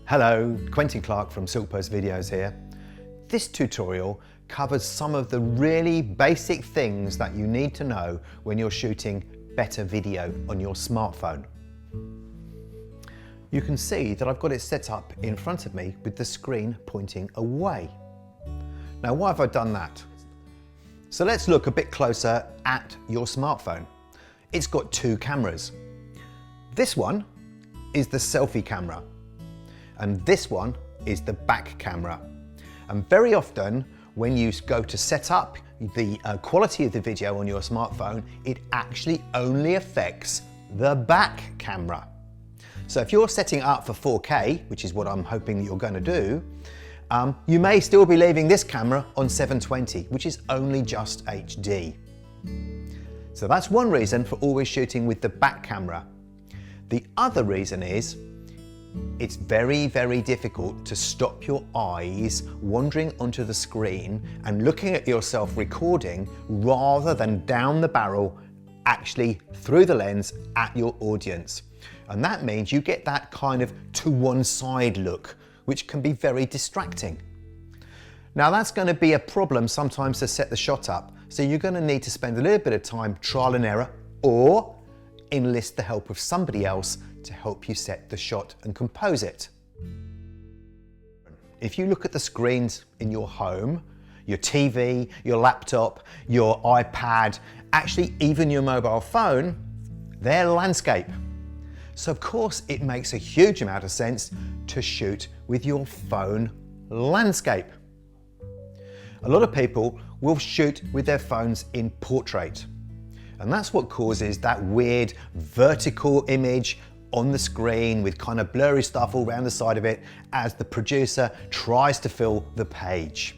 Hello, Quentin Clark from Silkpost Videos here. This tutorial covers some of the really basic things that you need to know when you're shooting better video on your smartphone. You can see that I've got it set up in front of me with the screen pointing away. Now, why have I done that? So let's look a bit closer at your smartphone. It's got two cameras. This one is the selfie camera, and this one is the back camera. And very often when you go to set up the quality of the video on your smartphone, it actually only affects the back camera. So if you're setting it up for 4K, which is what I'm hoping that you're going to do, you may still be leaving this camera on 720, which is only just HD. So that's one reason for always shooting with the back camera. The other reason is it's very, very difficult to stop your eyes wandering onto the screen and looking at yourself recording rather than down the barrel, actually through the lens at your audience. And that means you get that kind of to one side look, which can be very distracting. Now that's going to be a problem sometimes to set the shot up, so you're going to need to spend a little bit of time trial and error, or enlist the help of somebody else to help you set the shot and compose it. If you look at the screens in your home, your TV, your laptop, your iPad, actually even your mobile phone, they're landscape. So of course it makes a huge amount of sense to shoot with your phone landscape. A lot of people will shoot with their phones in portrait, and that's what causes that weird vertical image on the screen with kind of blurry stuff all around the side of it as the producer tries to fill the page.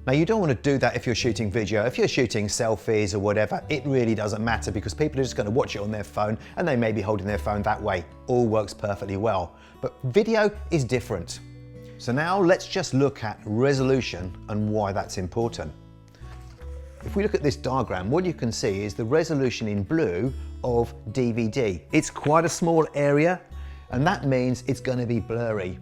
Now you don't want to do that if you're shooting video. If you're shooting selfies or whatever, it really doesn't matter because people are just going to watch it on their phone and they may be holding their phone that way. All works perfectly well. But video is different. So now let's just look at resolution and why that's important. If we look at this diagram, what you can see is the resolution in blue of DVD. It's quite a small area, and that means it's going to be blurry.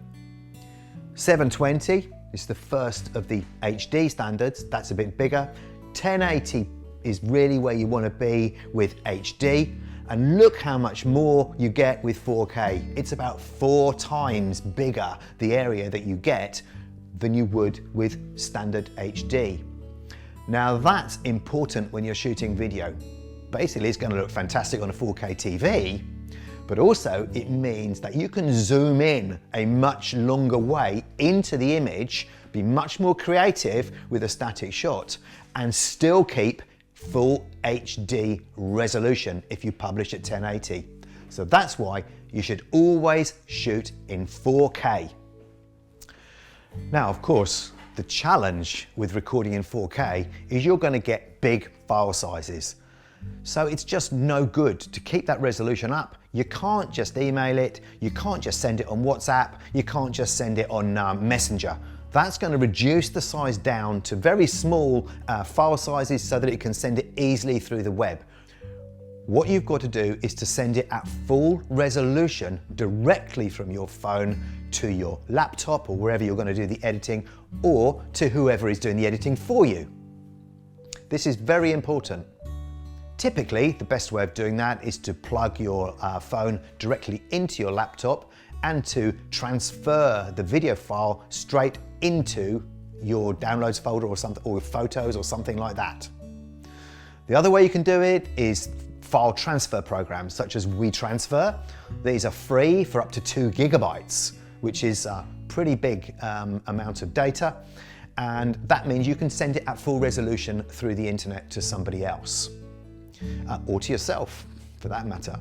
720 is the first of the HD standards. That's a bit bigger. 1080 is really where you want to be with HD. And look how much more you get with 4K. It's about 4 times bigger, the area that you get, than you would with standard HD. Now that's important when you're shooting video. Basically, it's going to look fantastic on a 4K TV, but also it means that you can zoom in a much longer way into the image, be much more creative with a static shot, and still keep full HD resolution if you publish at 1080. So that's why you should always shoot in 4K. Now, of course, the challenge with recording in 4K is you're going to get big file sizes. So it's just no good to keep that resolution up. You can't just email it, you can't just send it on WhatsApp, you can't just send it on Messenger. That's going to reduce the size down to very small file sizes so that it can send it easily through the web. What you've got to do is to send it at full resolution directly from your phone to your laptop or wherever you're going to do the editing, or to whoever is doing the editing for you. This is very important. Typically, the best way of doing that is to plug your phone directly into your laptop and to transfer the video file straight into your downloads folder or something, or photos or something like that. The other way you can do it is file transfer programs such as WeTransfer. These are free for up to 2 gigabytes, which is a pretty big amount of data, and that means you can send it at full resolution through the internet to somebody else, or to yourself for that matter.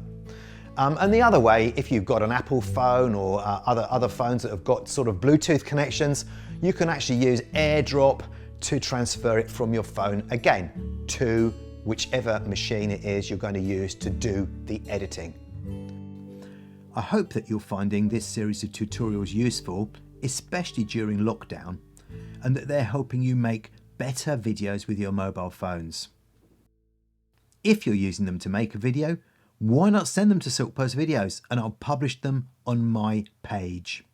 And the other way, if you've got an Apple phone or other phones that have got sort of Bluetooth connections, you can actually use AirDrop to transfer it from your phone, again, to whichever machine it is you're going to use to do the editing. I hope that you're finding this series of tutorials useful, especially during lockdown, and that they're helping you make better videos with your mobile phones. If you're using them to make a video, why not send them to Silkpost Videos and I'll publish them on my page.